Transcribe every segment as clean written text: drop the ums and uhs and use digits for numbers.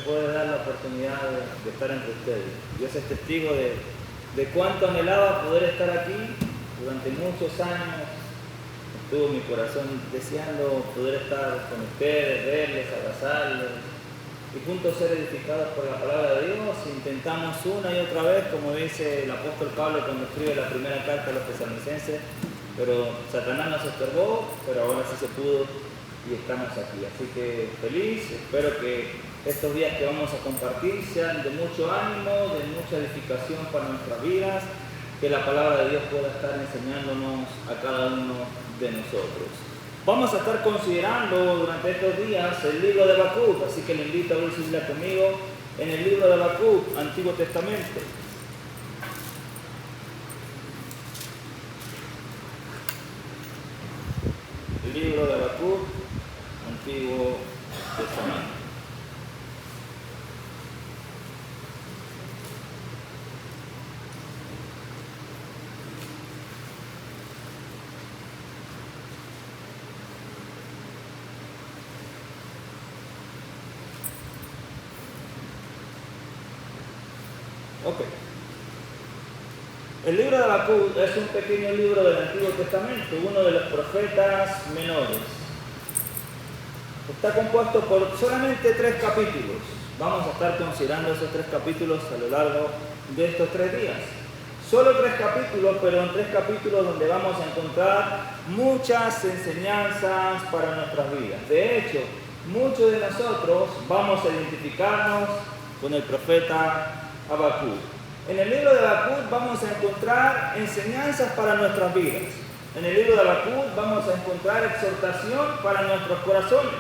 puede dar la oportunidad de estar entre ustedes. Dios es testigo de cuánto anhelaba poder estar aquí durante muchos años. Estuvo mi corazón deseando poder estar con ustedes, verles, abrazarles y juntos ser edificados por la palabra de Dios. Intentamos una y otra vez, como dice el apóstol Pablo cuando escribe la primera carta a los tesalonicenses, pero Satanás nos estorbó, pero ahora sí se pudo y estamos aquí. Así que feliz, espero que estos días que vamos a compartir sean de mucho ánimo, de mucha edificación para nuestras vidas, que la palabra de Dios pueda estar enseñándonos a cada uno de nosotros. Vamos a estar considerando durante estos días el libro de Habacuc, así que le invito a abrir su Biblia conmigo en el libro de Habacuc, Antiguo Testamento. El libro de Habacuc, Antiguo Testamento. Ok. El libro de Habacuc es un pequeño libro del Antiguo Testamento, uno de los profetas menores. Está compuesto por solamente 3 capítulos. Vamos a estar considerando esos 3 capítulos a lo largo de estos 3 días. Solo 3 capítulos, pero en 3 capítulos donde vamos a encontrar muchas enseñanzas para nuestras vidas. De hecho, muchos de nosotros vamos a identificarnos con el profeta Habacuc. En el libro de Habacuc vamos a encontrar enseñanzas para nuestras vidas. En el libro de Habacuc vamos a encontrar exhortación para nuestros corazones.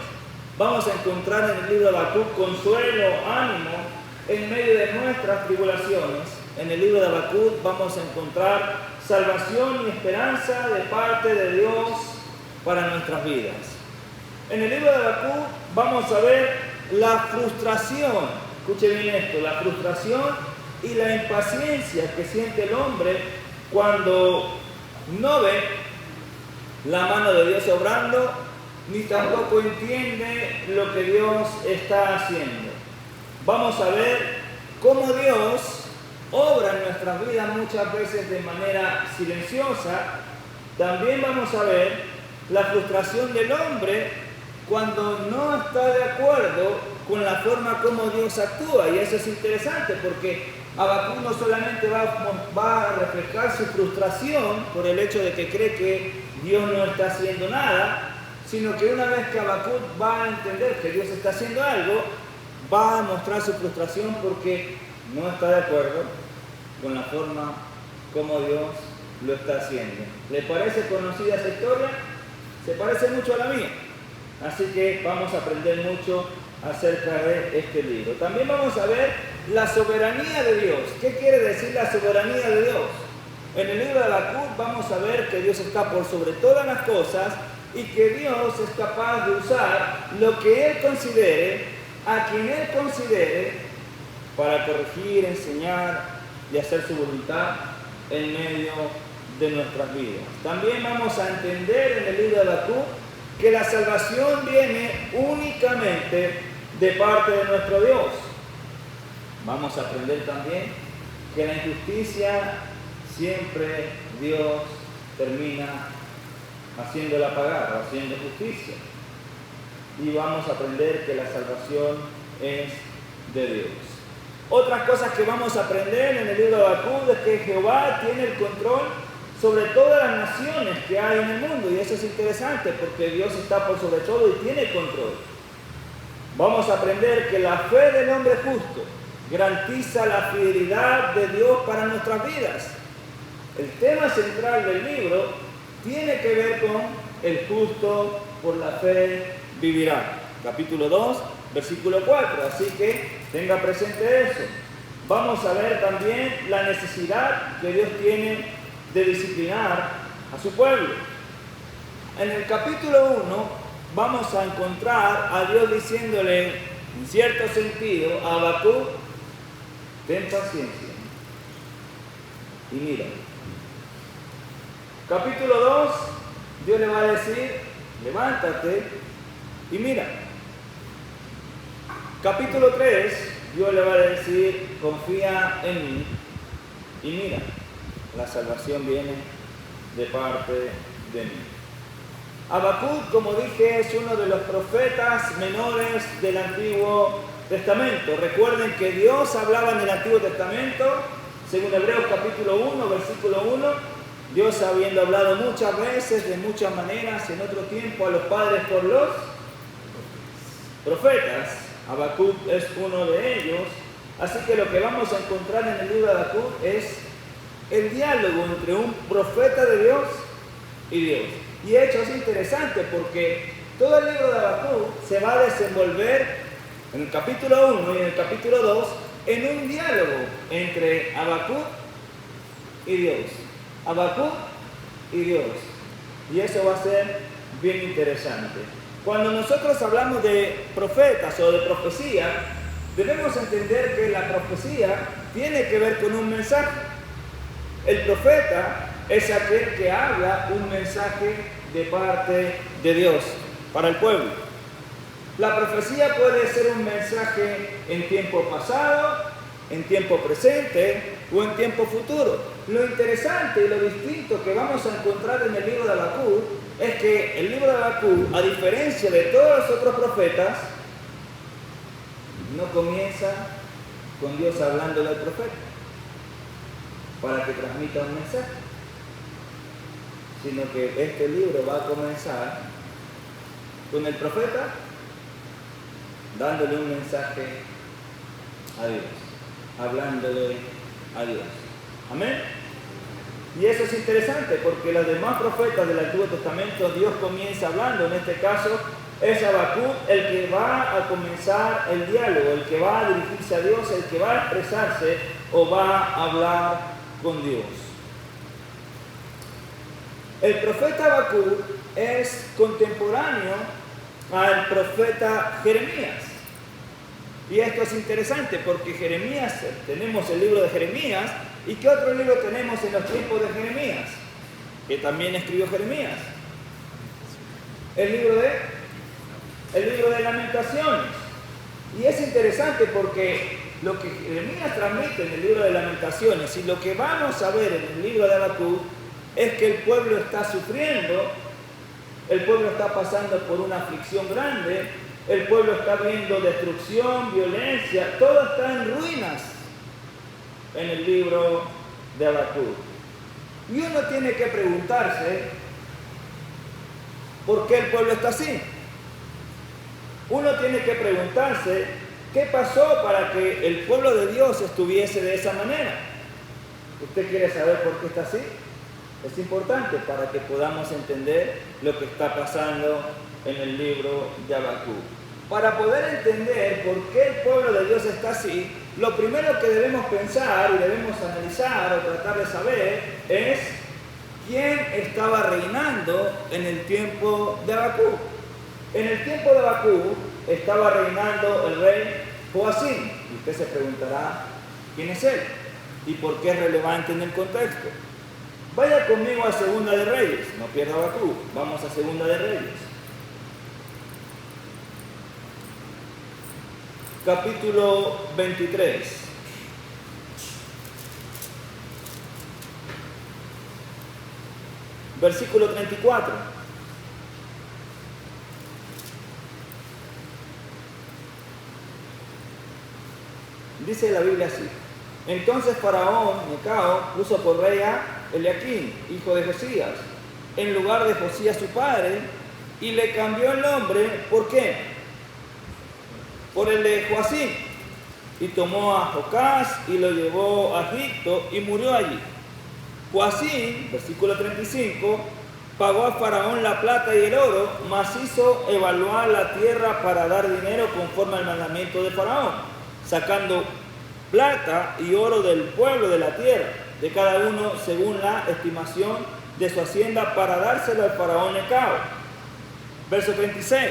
Vamos a encontrar en el libro de Habacuc consuelo, ánimo en medio de nuestras tribulaciones. En el libro de Habacuc vamos a encontrar salvación y esperanza de parte de Dios para nuestras vidas. En el libro de Habacuc vamos a ver la frustración. Escuche bien esto, la frustración y la impaciencia que siente el hombre cuando no ve la mano de Dios obrando, ni tampoco entiende lo que Dios está haciendo. Vamos a ver cómo Dios obra en nuestras vidas muchas veces de manera silenciosa. También vamos a ver la frustración del hombre cuando no está de acuerdo con la forma como Dios actúa. Y eso es interesante porque Habacuc no solamente va a reflejar su frustración por el hecho de que cree que Dios no está haciendo nada, sino que una vez que Habacuc va a entender que Dios está haciendo algo, va a mostrar su frustración porque no está de acuerdo con la forma como Dios lo está haciendo. ¿Le parece conocida esa historia? Se parece mucho a la mía. Así que vamos a aprender mucho acerca de este libro. También vamos a ver la soberanía de Dios. ¿Qué quiere decir la soberanía de Dios? En el libro de Habacuc vamos a ver que Dios está por sobre todas las cosas y que Dios es capaz de usar lo que Él considere, a quien Él considere, para corregir, enseñar y hacer su voluntad en medio de nuestras vidas. También vamos a entender en el libro de Habacuc que la salvación viene únicamente de parte de nuestro Dios. Vamos a aprender también que la injusticia siempre Dios termina haciéndola pagar, haciendo justicia. Y vamos a aprender que la salvación es de Dios. Otras cosas que vamos a aprender en el libro de Habacuc es que Jehová tiene el control sobre todas las naciones que hay en el mundo, y eso es interesante porque Dios está por sobre todo y tiene control. Vamos a aprender que la fe del hombre justo garantiza la fidelidad de Dios para nuestras vidas. El tema central del libro tiene que ver con el justo por la fe vivirá. Capítulo 2, versículo 4, así que tenga presente eso. Vamos a ver también la necesidad que Dios tiene de disciplinar a su pueblo. En el capítulo 1 vamos a encontrar a Dios diciéndole, en cierto sentido, a Habacuc: ten paciencia y mira. Capítulo 2, Dios le va a decir: levántate y mira. Capítulo 3, Dios le va a decir, confía en mí y mira, la salvación viene de parte de mí. Habacuc, como dije, es uno de los profetas menores del Antiguo Testamento. Recuerden que Dios hablaba en el Antiguo Testamento, según Hebreos capítulo 1, versículo 1, Dios habiendo hablado muchas veces, de muchas maneras, en otro tiempo a los padres por los profetas. Habacuc es uno de ellos. Así que lo que vamos a encontrar en el libro de Habacuc es el diálogo entre un profeta de Dios y Dios. Y de hecho es interesante porque todo el libro de Habacuc se va a desenvolver en el capítulo 1 y en el capítulo 2 en un diálogo entre Habacuc y Dios. Habacuc y Dios. Y eso va a ser bien interesante. Cuando nosotros hablamos de profetas o de profecía, debemos entender que la profecía tiene que ver con un mensaje. El profeta es aquel que habla un mensaje de parte de Dios para el pueblo. La profecía puede ser un mensaje en tiempo pasado, en tiempo presente o en tiempo futuro. Lo interesante y lo distinto que vamos a encontrar en el libro de Habacuc es que el libro de Habacuc, a diferencia de todos los otros profetas, no comienza con Dios hablándole al profeta para que transmita un mensaje, sino que este libro va a comenzar con el profeta dándole un mensaje a Dios, hablándole a Dios. Amén. Y eso es interesante porque los demás profetas del Antiguo Testamento Dios comienza hablando. En este caso es Habacuc el que va a comenzar el diálogo, el que va a dirigirse a Dios, el que va a expresarse o va a hablar con Dios. El profeta Habacuc es contemporáneo al profeta Jeremías. Y esto es interesante porque Jeremías, tenemos el libro de Jeremías, ¿y qué otro libro tenemos en los tiempos de Jeremías? Que también escribió Jeremías. El libro de Lamentaciones. Y es interesante porque lo que Jeremías transmite en el libro de Lamentaciones y lo que vamos a ver en el libro de Habacuc es que el pueblo está sufriendo, el pueblo está pasando por una aflicción grande, el pueblo está viendo destrucción, violencia, todo está en ruinas en el libro de Habacuc. Y uno tiene que preguntarse por qué el pueblo está así. Uno tiene que preguntarse qué pasó para que el pueblo de Dios estuviese de esa manera. ¿Usted quiere saber por qué está así? Es importante para que podamos entender lo que está pasando en el libro de Habacuc. Para poder entender por qué el pueblo de Dios está así, lo primero que debemos pensar y debemos analizar o tratar de saber es quién estaba reinando en el tiempo de Habacuc. En el tiempo de Habacuc estaba reinando el rey Joacim. Y usted se preguntará, ¿quién es él? ¿Y por qué es relevante en el contexto? Vaya conmigo a Segunda de Reyes, no pierda Habacuc, vamos a Segunda de Reyes. Capítulo 23. Versículo 34. Dice la Biblia así. Entonces Faraón, Necao, puso por rey a Eliaquim, hijo de Josías, en lugar de Josías su padre, y le cambió el nombre. ¿Por qué? Por el de Joacim. Y tomó a Jocás y lo llevó a Egipto y murió allí. Joacim, versículo 35, pagó a Faraón la plata y el oro, mas hizo evaluar la tierra para dar dinero conforme al mandamiento de Faraón, sacando plata y oro del pueblo de la tierra, de cada uno según la estimación de su hacienda, para dárselo al faraón Necao. Verso 36.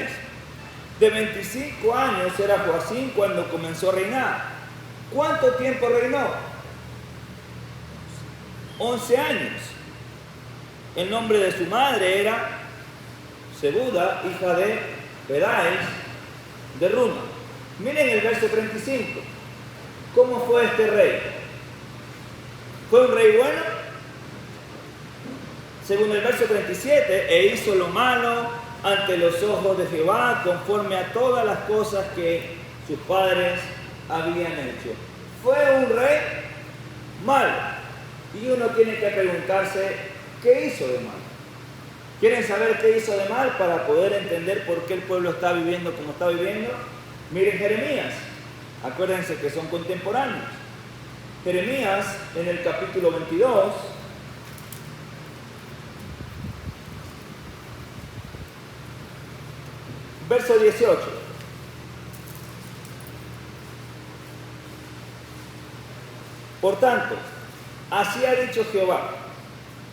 De 25 años era Joacim cuando comenzó a reinar. ¿Cuánto tiempo reinó? 11 años. El nombre de su madre era Zebuda, hija de Pedaes de Ruma. Miren el verso 35. ¿Cómo fue este rey? ¿Fue un rey bueno? Según el verso 37, e hizo lo malo ante los ojos de Jehová, conforme a todas las cosas que sus padres habían hecho. Fue un rey malo. Y uno tiene que preguntarse, ¿qué hizo de mal? ¿Quieren saber qué hizo de mal para poder entender por qué el pueblo está viviendo como está viviendo? Miren Jeremías. Acuérdense que son contemporáneos. Jeremías en el capítulo 22. Verso 18. Por tanto, así ha dicho Jehová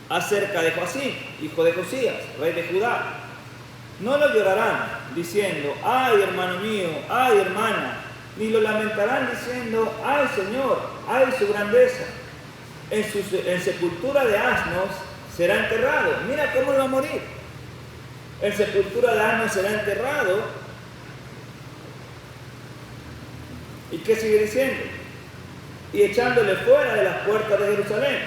acerca de Joacim, hijo de Josías, rey de Judá. No lo llorarán diciendo, ay hermano mío, ay hermana, ni lo lamentarán diciendo, ay Señor, ay su grandeza. En sepultura de asnos será enterrado. Mira cómo va a morir. En sepultura de asnos será enterrado. ¿Y qué sigue diciendo? Y echándole fuera de las puertas de Jerusalén.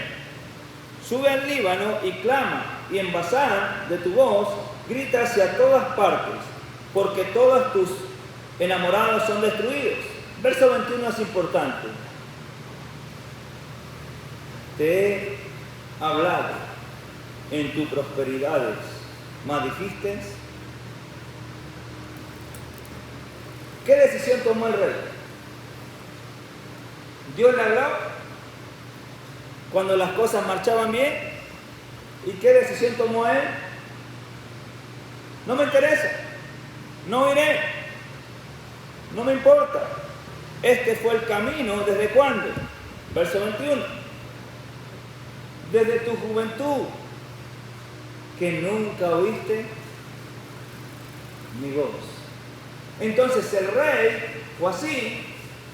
Sube al Líbano y clama, y en Basán de tu voz grita hacia todas partes, porque todos tus enamorados son destruidos. Verso 21 es importante. Te he hablado en tus prosperidades, mas dijiste, ¿qué decisión tomó el rey? Dios le habló cuando las cosas marchaban bien. ¿Y qué decisión tomó él? No me interesa, no iré, no me importa. Este fue el camino, ¿desde cuándo? Verso 21. Desde tu juventud, que nunca oíste mi voz. Entonces el rey Joacim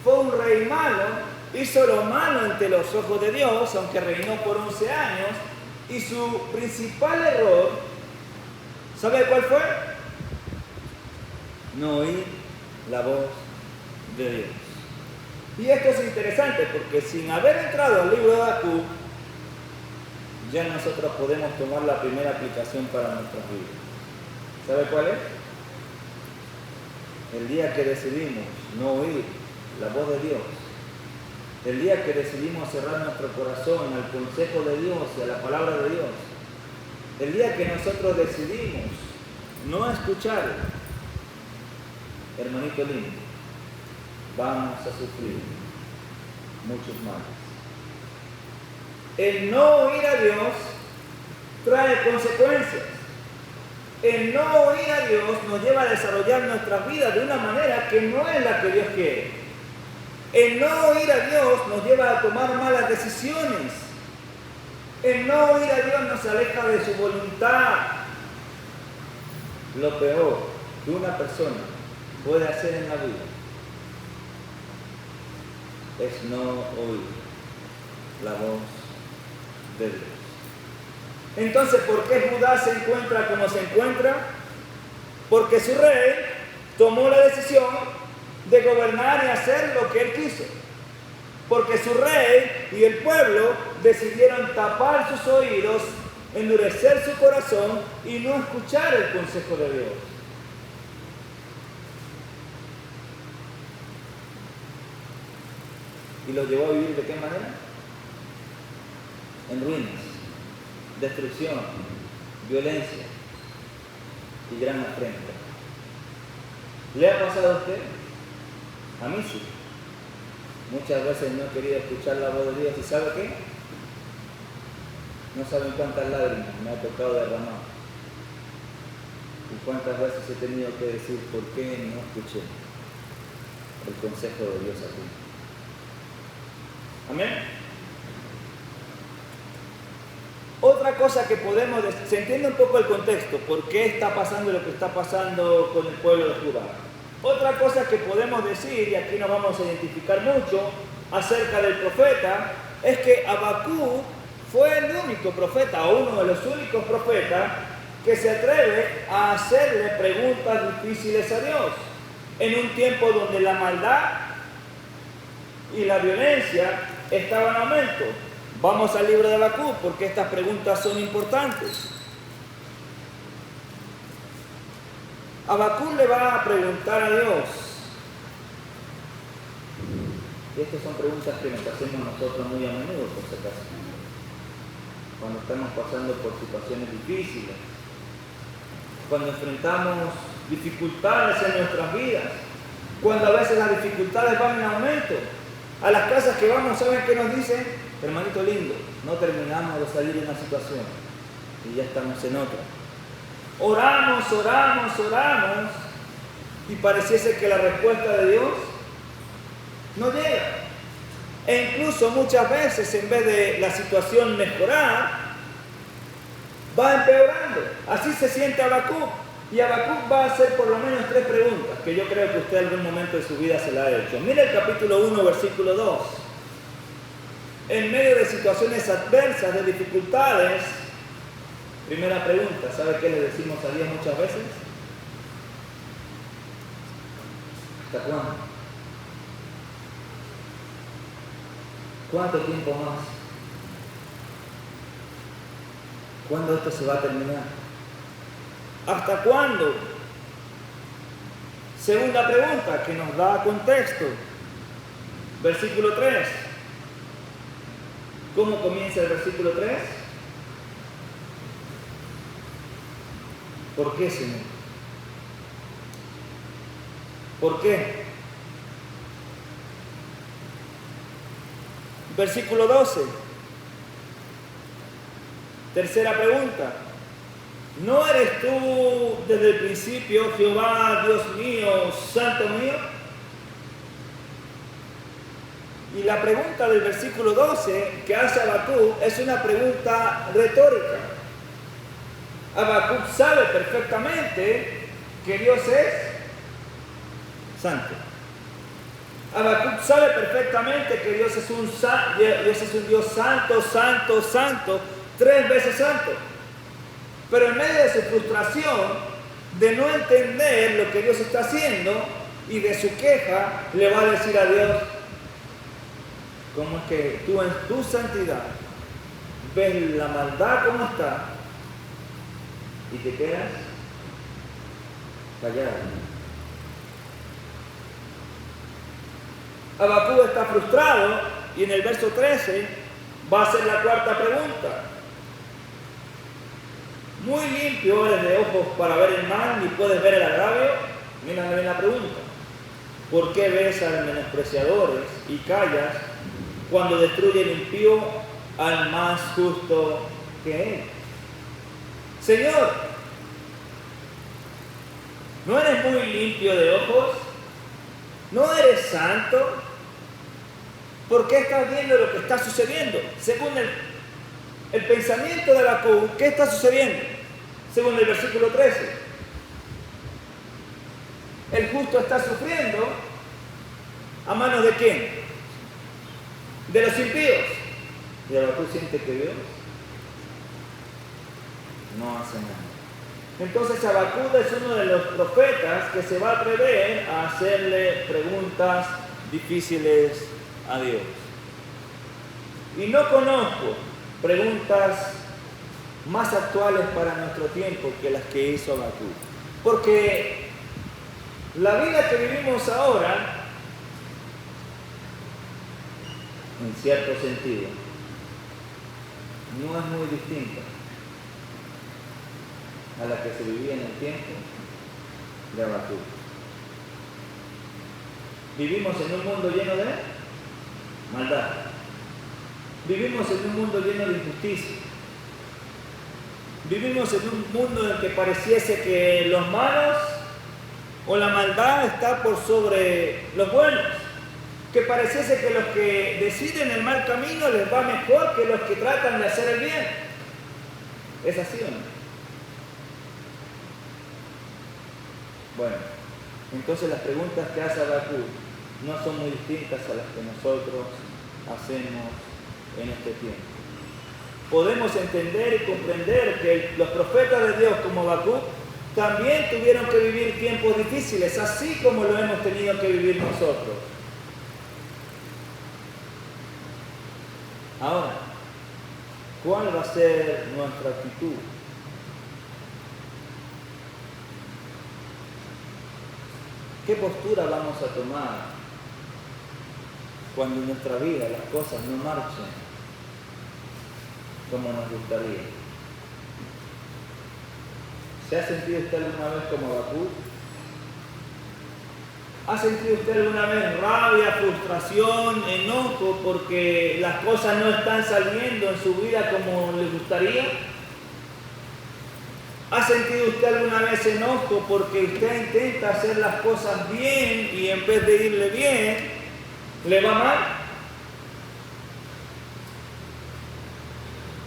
fue un rey malo, hizo lo malo ante los ojos de Dios, aunque reinó por 11 años, y su principal error, ¿sabe cuál fue? No oír la voz de Dios. Y esto es interesante porque sin haber entrado al libro de Habacuc, ya nosotros podemos tomar la primera aplicación para nuestras vidas. ¿Sabe cuál es? El día que decidimos no oír la voz de Dios, el día que decidimos cerrar nuestro corazón al consejo de Dios y a la palabra de Dios, el día que nosotros decidimos no escuchar, hermanito lindo, vamos a sufrir muchos males. El no oír a Dios trae consecuencias. El no oír a Dios nos lleva a desarrollar nuestras vidas de una manera que no es la que Dios quiere. El no oír a Dios nos lleva a tomar malas decisiones. El no oír a Dios nos aleja de su voluntad. Lo peor que una persona puede hacer en la vida es no oír la voz de Dios. Entonces, ¿por qué Judá se encuentra como se encuentra? Porque su rey tomó la decisión de gobernar y hacer lo que él quiso. Porque su rey y el pueblo decidieron tapar sus oídos, endurecer su corazón y no escuchar el consejo de Dios. ¿Y lo llevó a vivir de qué manera? En ruinas, destrucción, violencia y gran afrenta. ¿Le ha pasado a usted? A mí sí. Muchas veces no he querido escuchar la voz de Dios. ¿Y sabe qué? No saben cuántas lágrimas me ha tocado derramar. Y cuántas veces he tenido que decir, ¿por qué no escuché el consejo de Dios aquí? Amén. Otra cosa que podemos decir, se entiende un poco el contexto, por qué está pasando lo que está pasando con el pueblo de Judá. Otra cosa que podemos decir, y aquí nos vamos a identificar mucho acerca del profeta, es que Habacuc fue el único profeta, o uno de los únicos profetas, que se atreve a hacerle preguntas difíciles a Dios. en un tiempo donde la maldad y la violencia estaban en aumento. Vamos al libro de Habacuc porque estas preguntas son importantes. Habacuc le va a preguntar a Dios. Y estas son preguntas que nos hacemos nosotros muy a menudo, por si acaso. Cuando estamos pasando por situaciones difíciles, cuando enfrentamos dificultades en nuestras vidas, cuando a veces las dificultades van en aumento. A las casas que vamos, ¿saben qué nos dicen? Hermanito lindo, no terminamos de salir de una situación y ya estamos en otra. Oramos y pareciese que la respuesta de Dios no llega. E incluso muchas veces, en vez de la situación mejorar, va empeorando. Así se siente Habacuc. Y Habacuc va a hacer por lo menos 3 preguntas que yo creo que usted en algún momento de su vida se la ha hecho. Mire el capítulo 1, versículo 2. En medio de situaciones adversas, de dificultades, primera pregunta, ¿sabe qué le decimos a Dios muchas veces? ¿Hasta cuándo? ¿Cuánto tiempo más? ¿Cuándo esto se va a terminar? ¿Hasta cuándo? Segunda pregunta que nos da contexto. Versículo 3. ¿Cómo comienza el versículo 3? ¿Por qué, Señor? ¿Por qué? Versículo 12. Tercera pregunta. ¿No eres tú desde el principio, Jehová, Dios mío, Santo mío? Y la pregunta del versículo 12 que hace Habacuc es una pregunta retórica. Habacuc sabe perfectamente que Dios es santo. Habacuc sabe perfectamente que Dios es un Dios santo, santo, santo, 3 veces santo. Pero en medio de su frustración, de no entender lo que Dios está haciendo y de su queja, le va a decir a Dios, ¿cómo es que tú en tu santidad ves la maldad como está y te quedas callado? Habacuc está frustrado y en el verso 13 va a hacer la cuarta pregunta. Muy limpio eres de ojos para ver el mal, ni puedes ver el agravio. Mira bien la pregunta. ¿Por qué ves a los menospreciadores y callas cuando destruye el impío al más justo que él? Señor, ¿no eres muy limpio de ojos? ¿No eres santo? ¿Por qué estás viendo lo que está sucediendo? Según el pensamiento de Habacuc, ¿qué está sucediendo? Según el versículo 13. El justo está sufriendo ¿a manos de quién? De los impíos. Y Habacuc siente que Dios no hace nada. Entonces Habacuc es uno de los profetas que se va a atrever a hacerle preguntas difíciles a Dios. Y no conozco preguntas más actuales para nuestro tiempo que las que hizo Habacuc. Porque la vida que vivimos ahora, en cierto sentido, no es muy distinta a la que se vivía en el tiempo de Habacuc. Vivimos en un mundo lleno de maldad. Vivimos en un mundo lleno de injusticia. Vivimos en un mundo en el que pareciese que los malos o la maldad está por sobre los buenos. Que pareciese que los que deciden el mal camino les va mejor que los que tratan de hacer el bien. ¿Es así o no? Bueno, entonces las preguntas que hace Habacuc no son muy distintas a las que nosotros hacemos en este tiempo. Podemos entender y comprender que los profetas de Dios como Habacuc también tuvieron que vivir tiempos difíciles, así como lo hemos tenido que vivir nosotros. Ahora, ¿cuál va a ser nuestra actitud? ¿Qué postura vamos a tomar cuando en nuestra vida las cosas no marchen como nos gustaría? ¿Se ha sentido usted alguna vez como Habacuc? ¿Ha sentido usted alguna vez rabia, frustración, enojo porque las cosas no están saliendo en su vida como le gustaría? ¿Ha sentido usted alguna vez enojo porque usted intenta hacer las cosas bien y en vez de irle bien, le va mal?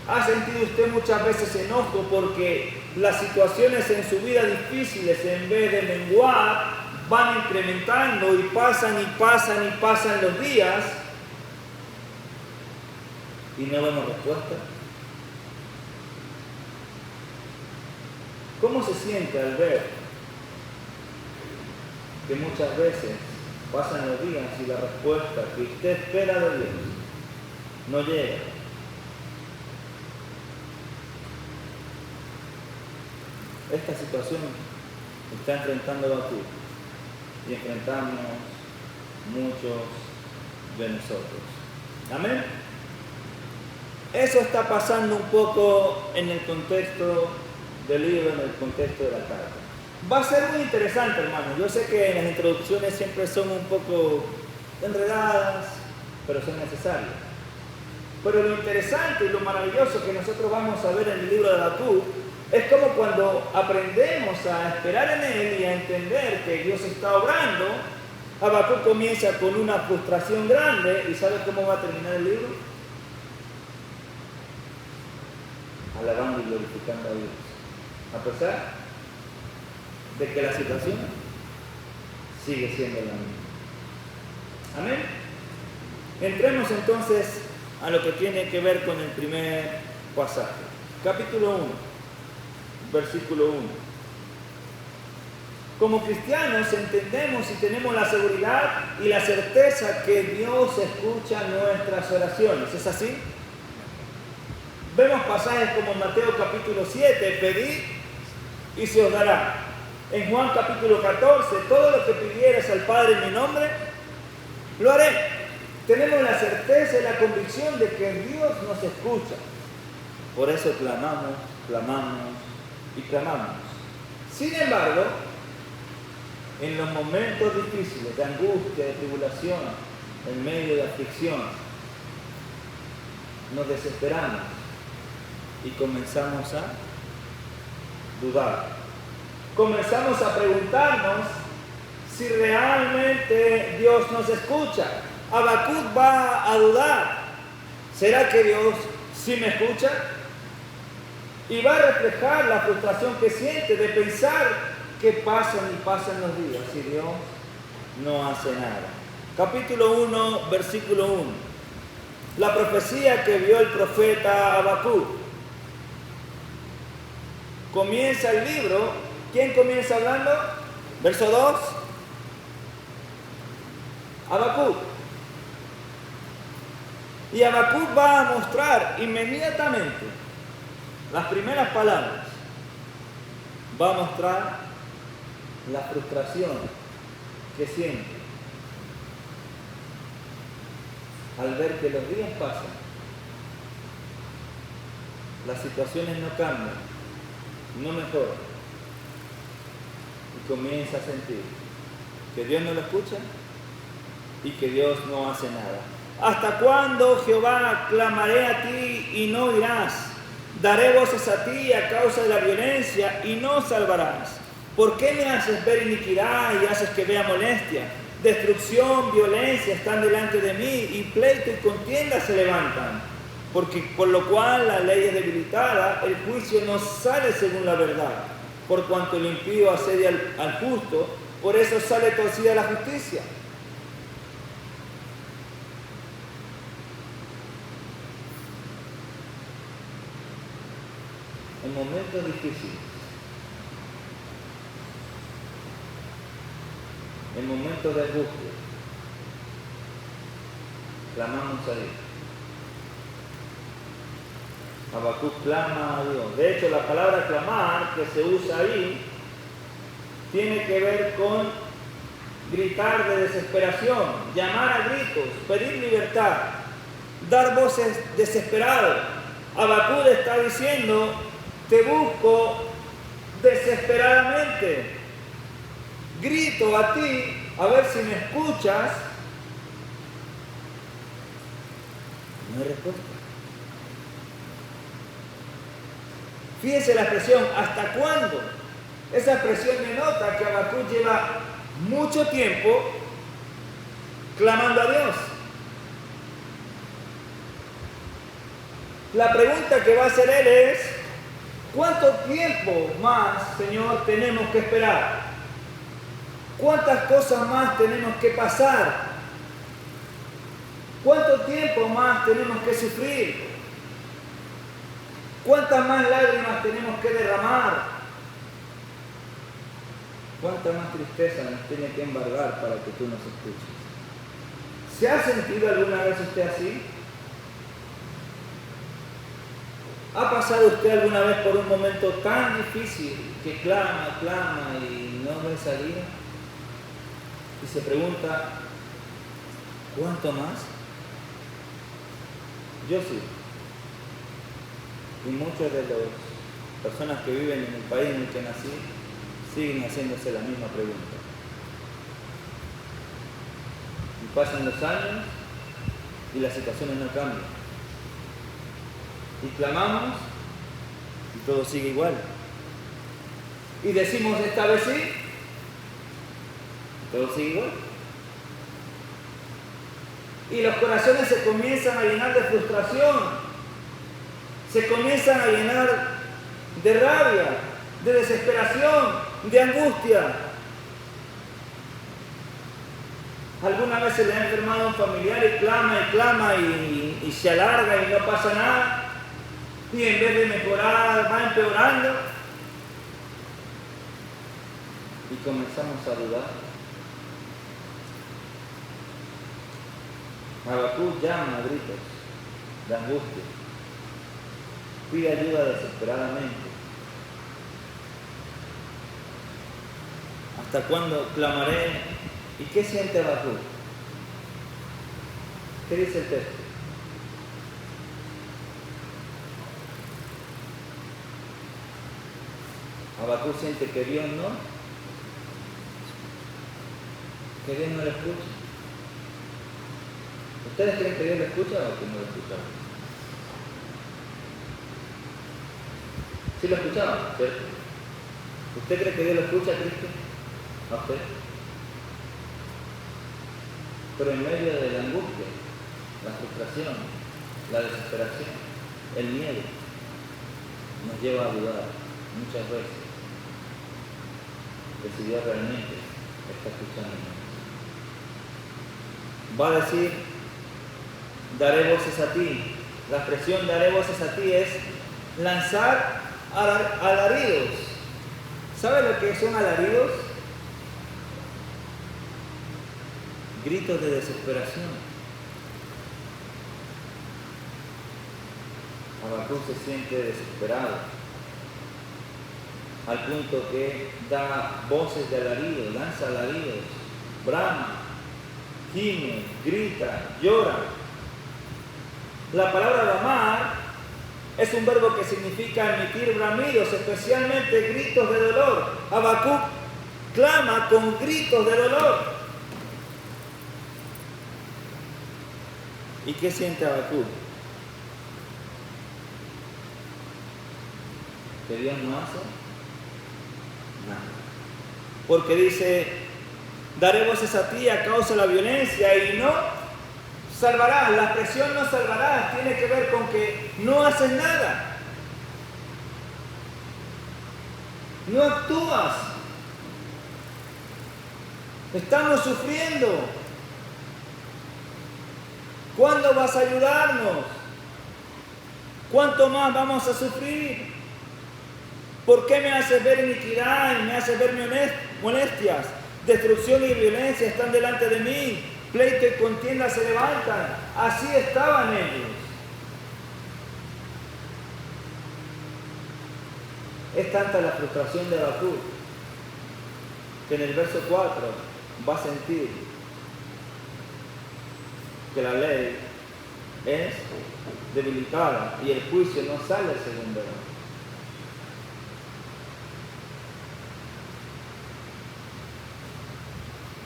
¿Ha sentido usted muchas veces enojo porque las situaciones en su vida difíciles, en vez de menguar, van incrementando y pasan los días y no vemos respuesta? ¿Cómo se siente al ver que muchas veces pasan los días y la respuesta que usted espera de Dios no llega? Esta situación está enfrentando Habacuc y enfrentamos muchos de nosotros. ¿Amén? Eso está pasando un poco en el contexto del libro, en el contexto de la carta. Va a ser muy interesante, hermano. Yo sé que las introducciones siempre son un poco enredadas, pero son necesarias. Pero lo interesante y lo maravilloso que nosotros vamos a ver en el libro de Habacuc es como cuando aprendemos a esperar en Él y a entender que Dios está obrando. Habacuc comienza con una frustración grande, ¿y sabe cómo va a terminar el libro? Alabando y glorificando a Dios, a pesar de que la situación sigue siendo la misma. Amén. Entremos entonces a lo que tiene que ver con el primer pasaje. Capítulo 1, versículo 1. Como cristianos entendemos y tenemos la seguridad y la certeza que Dios escucha nuestras oraciones. ¿Es así? Vemos pasajes como en Mateo capítulo 7, pedid y se os dará. En Juan capítulo 14, todo lo que pidieres al Padre en mi nombre, lo haré. Tenemos la certeza y la convicción de que Dios nos escucha. Por eso clamamos, clamamos y clamamos. Sin embargo, en los momentos difíciles de angustia, de tribulación, en medio de aflicción, nos desesperamos y comenzamos a dudar. Comenzamos a preguntarnos si realmente Dios nos escucha. Habacuc va a dudar. ¿Será que Dios sí me escucha? Y va a reflejar la frustración que siente de pensar que pasan y pasan los días y Dios no hace nada. Capítulo 1, versículo 1. La profecía que vio el profeta Habacuc. Comienza el libro. ¿Quién comienza hablando? Verso 2. Habacuc. Y Habacuc va a mostrar inmediatamente las primeras palabras. Va a mostrar la frustración que siente al ver que los días pasan, las situaciones no cambian, no mejoran, y comienza a sentir que Dios no lo escucha y que Dios no hace nada. ¿Hasta cuándo, Jehová, clamaré a ti y no oirás? Daré voces a ti a causa de la violencia y no salvarás. ¿Por qué me haces ver iniquidad y haces que vea molestia? Destrucción, violencia están delante de mí y pleito y contienda se levantan. Por lo cual la ley es debilitada, el juicio no sale según la verdad. Por cuanto el impío asedia al justo, por eso sale torcida la justicia. En momentos difíciles, en momentos de angustia, clamamos a Dios. Habacuc clama a Dios. De hecho, la palabra clamar que se usa ahí tiene que ver con gritar de desesperación, llamar a gritos, pedir libertad, dar voces desesperadas. Habacuc está diciendo, te busco desesperadamente. Grito a ti, a ver si me escuchas. No hay respuesta. Fíjese la expresión, ¿hasta cuándo? Esa expresión denota que Habacuc lleva mucho tiempo clamando a Dios. La pregunta que va a hacer él es, ¿cuánto tiempo más, Señor, tenemos que esperar? ¿Cuántas cosas más tenemos que pasar? ¿Cuánto tiempo más tenemos que sufrir? ¿Cuántas más lágrimas tenemos que derramar? ¿Cuánta más tristeza nos tiene que embargar para que tú nos escuches? ¿Se ha sentido alguna vez usted así? ¿Ha pasado usted alguna vez por un momento tan difícil que clama y no ve salida? Y se pregunta, ¿cuánto más? Yo sí. Y muchas de las personas que viven en el país en el que nací siguen haciéndose la misma pregunta. Y pasan los años y las situaciones no cambian. Y clamamos y todo sigue igual. Y decimos esta vez sí y todo sigue igual. Y los corazones se comienzan a llenar de frustración. Se comienzan a llenar de rabia, de desesperación, de angustia. Alguna vez se le ha enfermado un familiar y clama y se alarga y no pasa nada. Y en vez de mejorar va empeorando. Y comenzamos a dudar. Habacuc llama a gritos de angustia. Pide ayuda desesperadamente. ¿Hasta cuándo clamaré? ¿Y qué siente Habacuc? ¿Qué dice el texto? Habacuc siente que Dios no le escucha. ¿Ustedes creen que Dios le escucha o que no le escucha? Sí lo escuchaba, ¿cierto? ¿Usted cree que Dios lo escucha, Cristo? ¿A usted? Pero en medio de la angustia, la frustración, la desesperación, el miedo, nos lleva a dudar muchas veces de si Dios realmente está escuchándonos. Va a decir, daré voces a ti. La expresión daré voces a ti es lanzar alaridos. ¿Sabe lo que son alaridos? Gritos de desesperación. Habacuc se siente desesperado, al punto que da voces de alaridos, lanza alaridos, brama, gime, grita, llora. La palabra bramar es un verbo que significa emitir bramidos, especialmente gritos de dolor. Habacuc clama con gritos de dolor. ¿Y qué siente Habacuc? ¿Que Dios no hace? Nada. Porque dice, daré voces a ti a causa de la violencia y no salvarás. La expresión no salvarás tiene que ver con que no haces nada. No actúas. Estamos sufriendo. ¿Cuándo vas a ayudarnos? ¿Cuánto más vamos a sufrir? ¿Por qué me haces ver iniquidad y me haces ver molestias? Destrucción y violencia están delante de mí. Pleito y contienda se levantan. Así estaban ellos. Es tanta la frustración de Habacuc que en el verso 4 va a sentir que la ley es debilitada y el juicio no sale según verdad.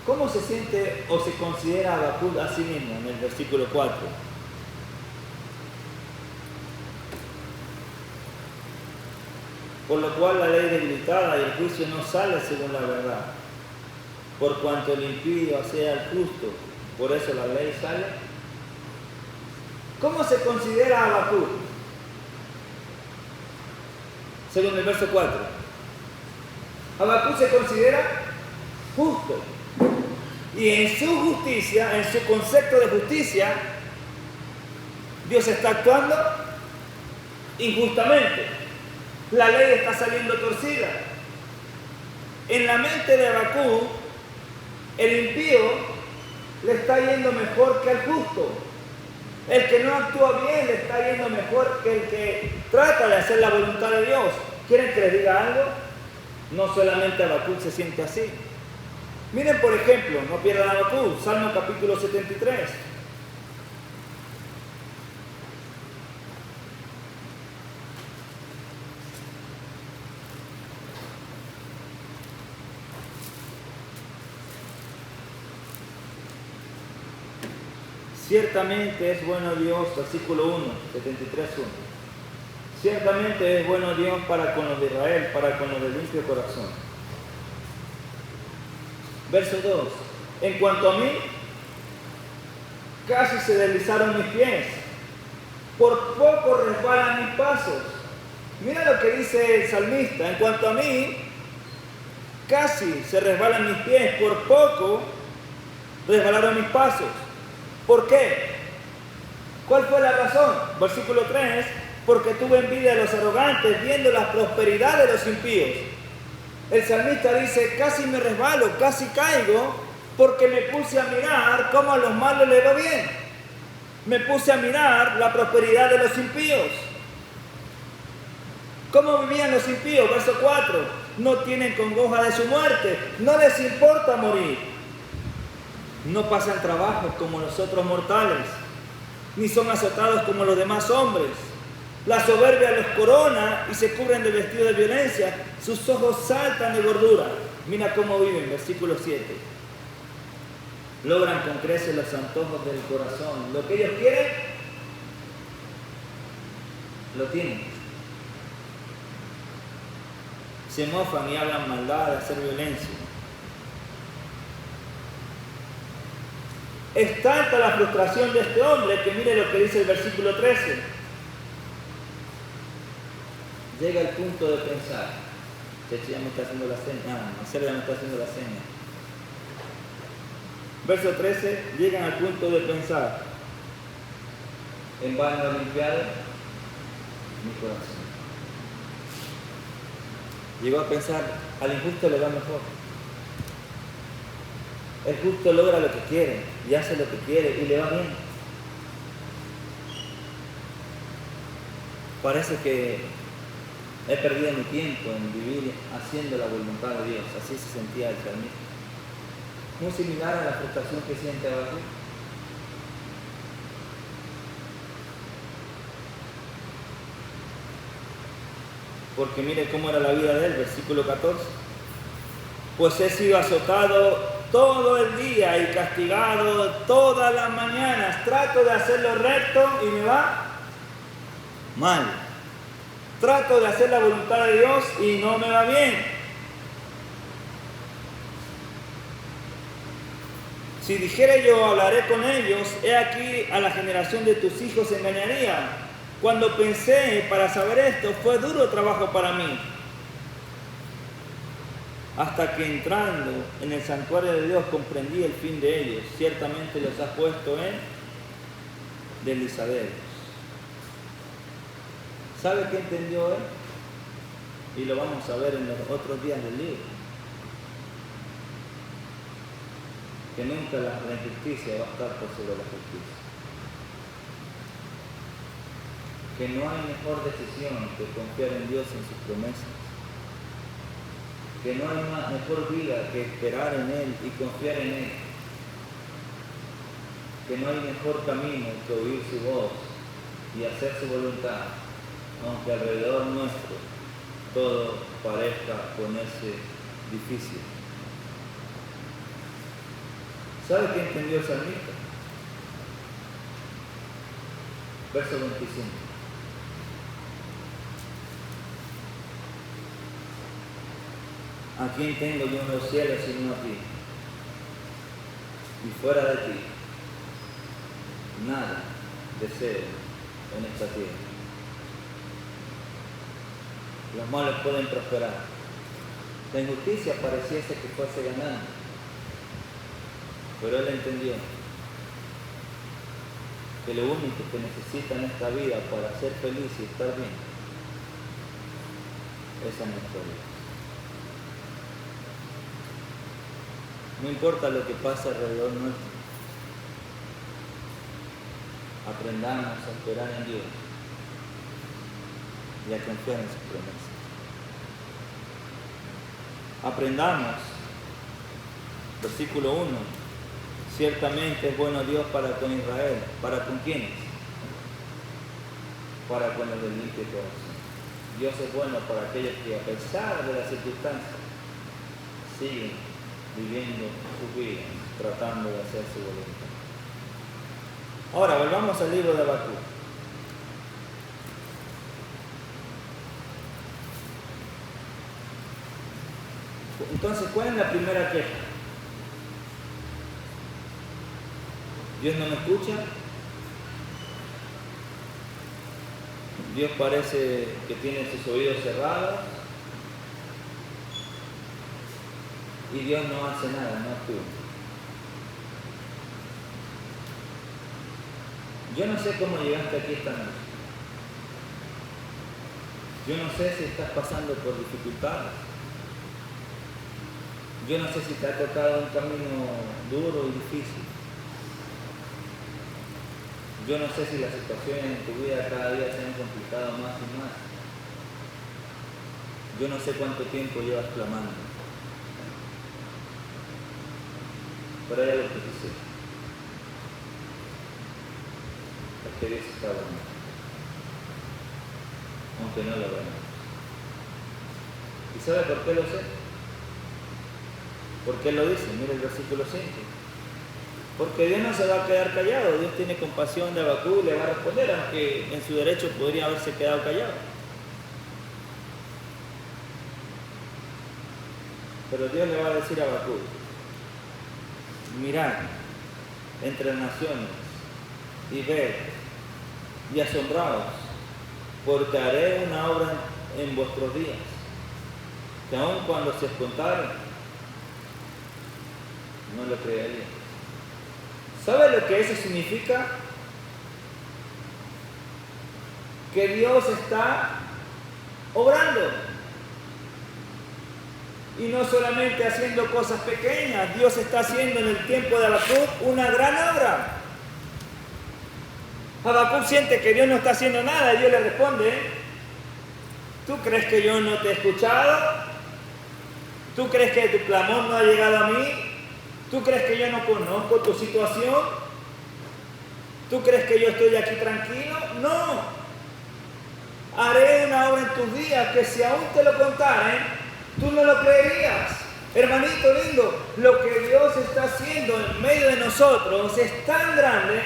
¿Cómo se siente o se considera Habacuc a sí mismo en el versículo 4? Por lo cual la ley es debilitada y el juicio no sale según la verdad. Por cuanto el impío sea el justo, por eso la ley sale. ¿Cómo se considera Habacuc? Según el verso 4. Habacuc se considera justo. Y en su justicia, en su concepto de justicia, Dios está actuando injustamente. La ley está saliendo torcida. En la mente de Habacuc, el impío le está yendo mejor que al justo. El que no actúa bien le está yendo mejor que el que trata de hacer la voluntad de Dios. ¿Quieren que les diga algo? No solamente Habacuc se siente así. Miren, por ejemplo, no pierdan Habacuc, Salmo capítulo 73. Ciertamente es bueno Dios, versículo 1, 73:1. Ciertamente es bueno Dios para con los de Israel, para con los de limpio corazón. Verso 2. En cuanto a mí, casi se deslizaron mis pies, por poco resbalan mis pasos. Mira lo que dice el salmista. En cuanto a mí, casi se resbalan mis pies, por poco resbalaron mis pasos. ¿Por qué? ¿Cuál fue la razón? Versículo 3, porque tuve envidia de los arrogantes, viendo la prosperidad de los impíos. El salmista dice, casi me resbalo, casi caigo, porque me puse a mirar cómo a los malos les va bien. Me puse a mirar la prosperidad de los impíos. ¿Cómo vivían los impíos? Verso 4, no tienen congoja de su muerte, no les importa morir. No pasan trabajo como los otros mortales, ni son azotados como los demás hombres. La soberbia los corona y se cubren de vestido de violencia. Sus ojos saltan de gordura. Mira cómo viven, versículo 7. Logran con creces los antojos del corazón. Lo que ellos quieren, lo tienen. Se mofan y hablan maldad de hacer violencia. Es tanta la frustración de este hombre que mire lo que dice el versículo 13. Llega al punto de pensar. Chechi ya me está haciendo la seña. Marcela ya me está haciendo la seña. Verso 13. Llegan al punto de pensar. En vano he limpiado mi corazón. Llegó a pensar, al injusto le va mejor. El justo logra lo que quiere y hace lo que quiere y le va bien. Parece que he perdido mi tiempo en vivir haciendo la voluntad de Dios. Así se sentía el salmista. Muy similar a la frustración que siente Habacuc. Porque mire cómo era la vida de él, versículo 14. Pues he sido azotado todo el día y castigado todas las mañanas. Trato de hacer lo recto y me va mal. Trato de hacer la voluntad de Dios y no me va bien. Si dijera yo, hablaré con ellos, he aquí a la generación de tus hijos engañaría. Cuando pensé para saber esto, fue duro trabajo para mí. Hasta que entrando en el santuario de Dios comprendí el fin de ellos. Ciertamente los has puesto en deslizaderos. ¿Sabe qué entendió él? Y lo vamos a ver en los otros días del libro. que nunca la injusticia va a estar por sobre la justicia. Que no hay mejor decisión que confiar en Dios y en sus promesas. Que no hay mejor vida que esperar en Él y confiar en Él. Que no hay mejor camino que oír su voz y hacer su voluntad, aunque alrededor nuestro todo parezca ponerse difícil. ¿Sabe qué entendió el salmista? Verso 25. ¿A quién tengo yo en los cielos sino a ti? Y fuera de ti, nada deseo en esta tierra. Los malos pueden prosperar. La injusticia pareciese que fuese ganando, pero él entendió que lo único que necesita en esta vida para ser feliz y estar bien es a nuestro Dios. No importa lo que pase alrededor nuestro, aprendamos a esperar en Dios y a confiar en sus promesas. Aprendamos, versículo 1, ciertamente es bueno Dios para con Israel. ¿Para con quiénes? Para con los del limpio corazón. Dios es bueno para aquellos que a pesar de las circunstancias siguen viviendo su vida, tratando de hacer su voluntad. Ahora, volvamos al libro de Habacuc. Entonces, ¿cuál es la primera queja? ¿Dios no me escucha? ¿Dios parece que tiene sus oídos cerrados? Y Dios no hace nada, no actúa. Yo no sé cómo llegaste aquí esta noche. Yo no sé si estás pasando por dificultades. Yo no sé si te ha tocado un camino duro y difícil. Yo no sé si las situaciones en tu vida cada día se han complicado más y más. Yo no sé cuánto tiempo llevas clamando. Pero hay algo que sí sé. Es que Dios está bueno. Aunque no lo veamos. ¿Y sabe por qué lo sé? ¿Por qué lo dice? Mira el versículo 5. Porque Dios no se va a quedar callado. Dios tiene compasión de Habacuc y le va a responder, aunque en su derecho podría haberse quedado callado. Pero Dios le va a decir a Habacuc: mirad entre las naciones y ved y asombraos, porque haré una obra en vuestros días, que aun cuando se os contare, no lo creería. ¿Sabe lo que eso significa? Que Dios está obrando. Y no solamente haciendo cosas pequeñas, Dios está haciendo en el tiempo de Habacuc una gran obra. Habacuc siente que Dios no está haciendo nada y Dios le responde: ¿tú crees que yo no te he escuchado? ¿Tú crees que tu clamor no ha llegado a mí? ¿Tú crees que yo no conozco tu situación? ¿Tú crees que yo estoy aquí tranquilo? No. Haré una obra en tus días que si aún te lo contaren, tú no lo creerías. Hermanito lindo, lo que Dios está haciendo en medio de nosotros es tan grande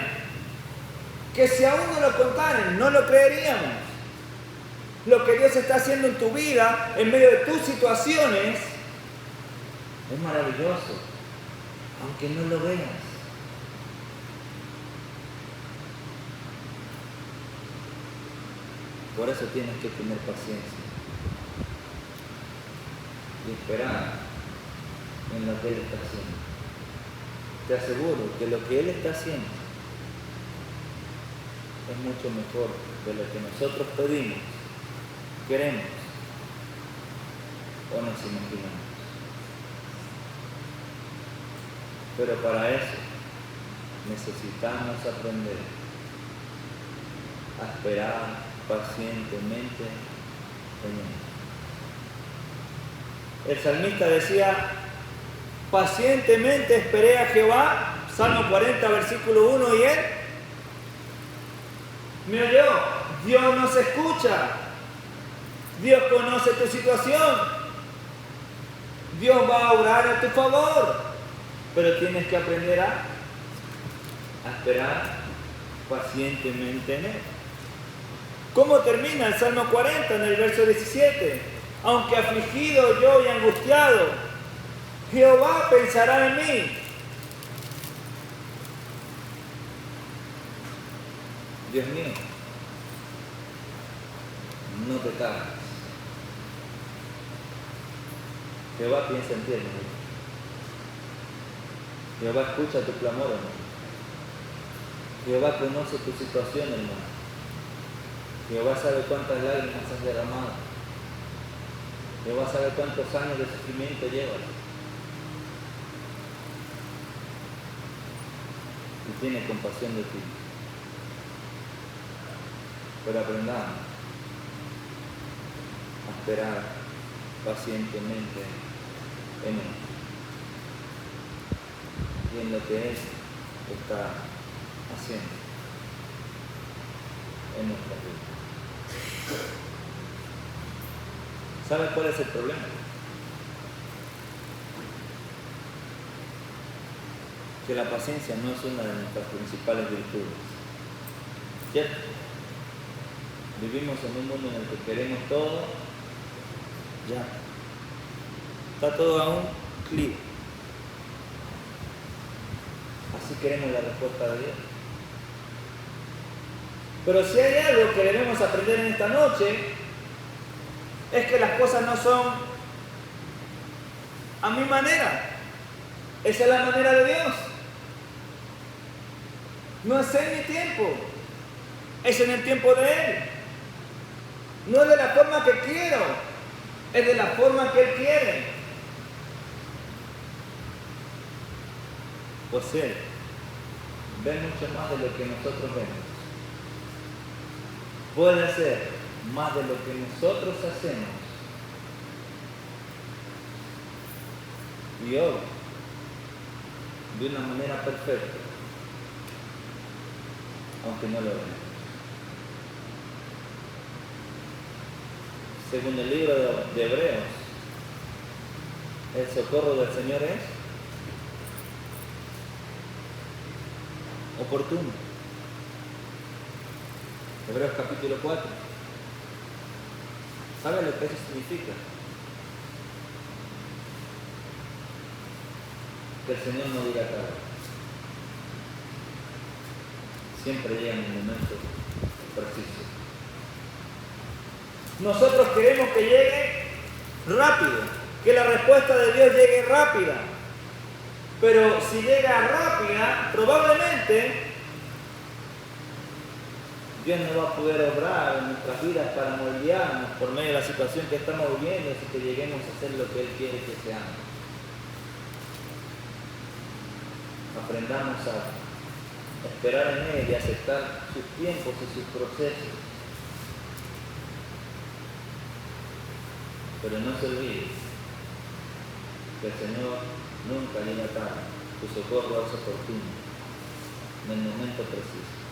que si aún no lo contaren, no lo creeríamos. Lo que Dios está haciendo en tu vida, en medio de tus situaciones, es maravilloso, aunque no lo veas. Por eso tienes que tener paciencia y esperar en lo que Él está haciendo. Te aseguro que lo que Él está haciendo es mucho mejor de lo que nosotros pedimos, queremos o nos imaginamos. Pero para eso necesitamos aprender a esperar pacientemente en Él. El salmista decía, pacientemente esperé a Jehová, Salmo 40, versículo 1, y Él me oyó. Dios nos escucha. Dios conoce tu situación. Dios va a obrar a tu favor. Pero tienes que aprender a esperar pacientemente en Él. ¿Cómo termina el Salmo 40 en el verso 17? Aunque afligido yo y angustiado, Jehová pensará en mí. Dios mío, no te cagas. Jehová piensa en ti, hermano. Jehová escucha tu clamor, hermano. Jehová conoce tu situación, hermano. Jehová sabe cuántas lágrimas has derramado. Jehová sabe cuántos años de sufrimiento llevas. Y tiene compasión de ti. Pero aprendamos a esperar pacientemente en Él. Y en lo que Él está haciendo en nuestra vida. ¿Sabes cuál es el problema? Que la paciencia no es una de nuestras principales virtudes. ¿Cierto? Vivimos en un mundo en el que queremos todo ya. Está todo a un clic. Así queremos la respuesta de Dios. Pero si hay algo que debemos aprender en esta noche, es que las cosas no son a mi manera. Esa es la manera de Dios. No es en mi tiempo, es en el tiempo de Él. No es de la forma que quiero, es de la forma que Él quiere. Pues Él ve mucho más de lo que nosotros vemos. Puede hacer más de lo que nosotros hacemos. Y hoy, de una manera perfecta, aunque no lo veamos. Según el libro de Hebreos, el socorro del Señor es oportuno. Hebreos capítulo 4. ¿Sabe lo que eso significa? Que el Señor no diga tarde. Siempre llega en el momento preciso. Nosotros queremos que llegue rápido, que la respuesta de Dios llegue rápida. Pero si llega rápida, probablemente Dios no va a poder obrar en nuestras vidas para moldearnos por medio de la situación que estamos viviendo, así que lleguemos a hacer lo que Él quiere que seamos. Aprendamos a esperar en Él y aceptar sus tiempos y sus procesos. Pero no se olvide que el Señor nunca llega tarde, su socorro es oportuno, en el momento preciso.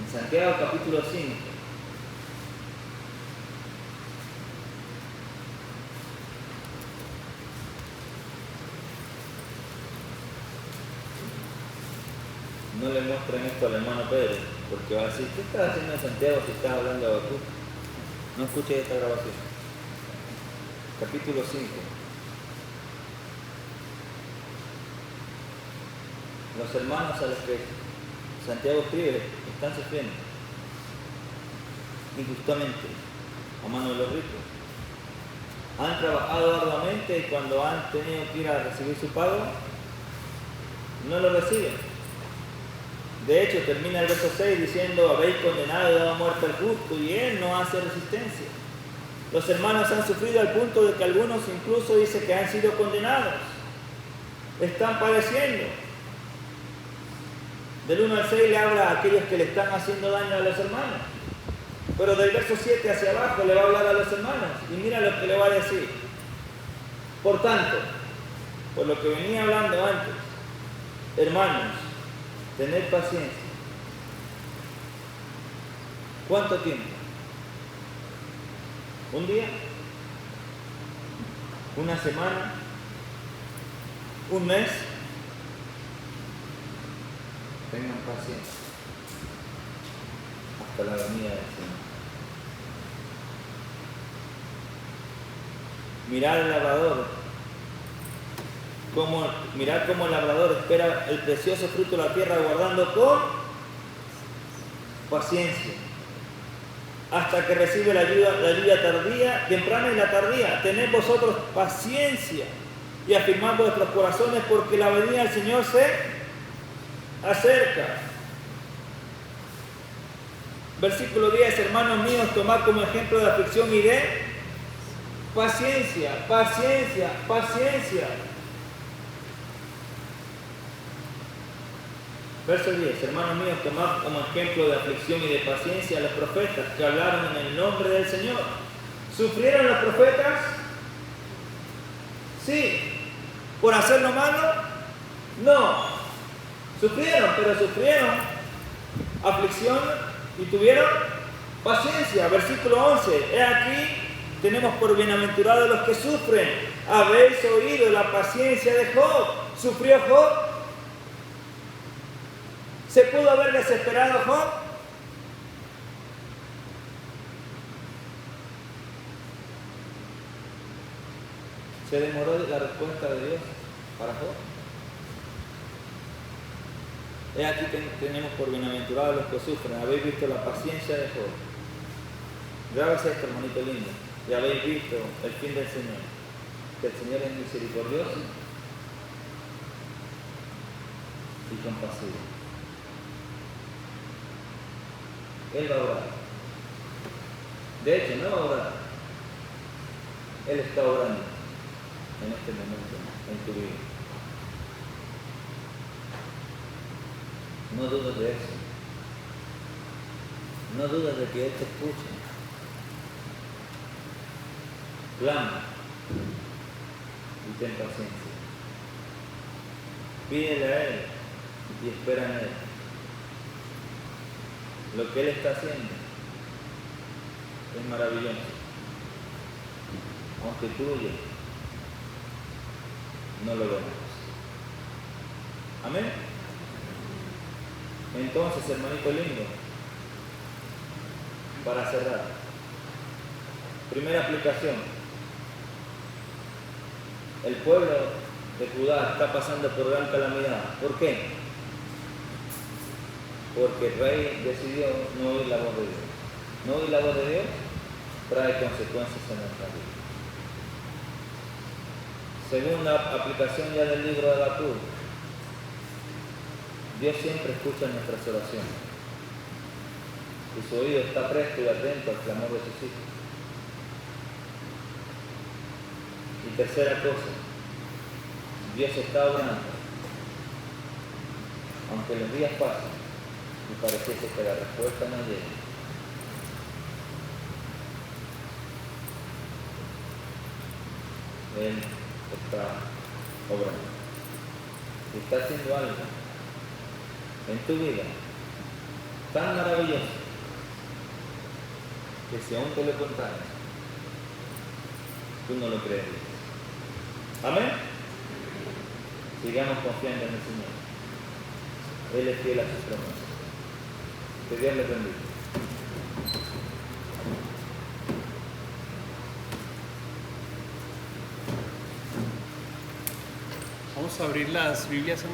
En Santiago capítulo 5, no le muestren esto al hermano Pedro, porque va a decir, ¿qué estás haciendo en Santiago si estás hablando de Habacuc? No escuches esta grabación. Capítulo 5. Los hermanos a los que Santiago escribe están sufriendo injustamente a mano de los ricos. Han trabajado arduamente y cuando han tenido que ir a recibir su pago, no lo reciben. De hecho, termina el verso 6 diciendo, habéis condenado y dado muerte al justo, y él no hace resistencia. Los hermanos han sufrido al punto de que algunos incluso dicen que han sido condenados. Están padeciendo. Del 1 al 6 le habla a aquellos que le están haciendo daño a los hermanos. Pero del verso 7 hacia abajo le va a hablar a los hermanos. Y mira lo que le va a decir. Por tanto, por lo que venía hablando antes, hermanos, tened paciencia. ¿Cuánto tiempo? ¿Un día? ¿Una semana? ¿Un mes? Tengan paciencia hasta la venida del Señor. Mirad cómo el labrador espera el precioso fruto de la tierra, guardando con paciencia hasta que recibe la lluvia tardía, temprana y la tardía. Tened vosotros paciencia y afirmad vuestros corazones, porque la venida del Señor se acerca. Versículo 10, hermanos míos, tomad como ejemplo de aflicción y de paciencia, paciencia, paciencia. Verso 10, hermanos míos, tomad como ejemplo de aflicción y de paciencia a los profetas que hablaron en el nombre del Señor. ¿Sufrieron los profetas? Sí. ¿Por hacer lo malo? No. Sufrieron, pero sufrieron aflicción y tuvieron paciencia. Versículo 11, he aquí, tenemos por bienaventurados los que sufren. Habéis oído la paciencia de Job. ¿Sufrió Job? ¿Se pudo haber desesperado Job? ¿Se demoró la respuesta de Dios para Job? He aquí tenemos por bienaventurados los que sufren. Habéis visto la paciencia de Job. Grábase esto, hermanito lindo. Y habéis visto el fin del Señor. Que el Señor es misericordioso y compasivo. Él va a orar. De hecho, no va a orar. Él está orando en este momento, en tu vida. No dudes de eso. No dudes de que Él te escuche. Clama y ten paciencia. Pídele a Él y espera en Él. Lo que Él está haciendo es maravilloso. Aunque tú y yo no lo vemos. Amén. Entonces, hermanito lindo, para cerrar, primera aplicación. El pueblo de Judá está pasando por gran calamidad. ¿Por qué? Porque el rey decidió no oír la voz de Dios. No oír la voz de Dios trae consecuencias en nuestra vida. Segunda aplicación ya del libro de Habacuc. Dios siempre escucha nuestras oraciones. Y su oído está presto y atento al clamor de sus hijos. Y tercera cosa, Dios está orando. Aunque los días pasen y pareciese que la respuesta no llegue, Él está obrando. Y está haciendo algo en tu vida tan maravilloso que si aún te lo contara, tú no lo creerías. Amén. Sigamos confiando en el Señor. Él es fiel a sus promesas. Que Dios le bendiga. Vamos a abrir las Biblias.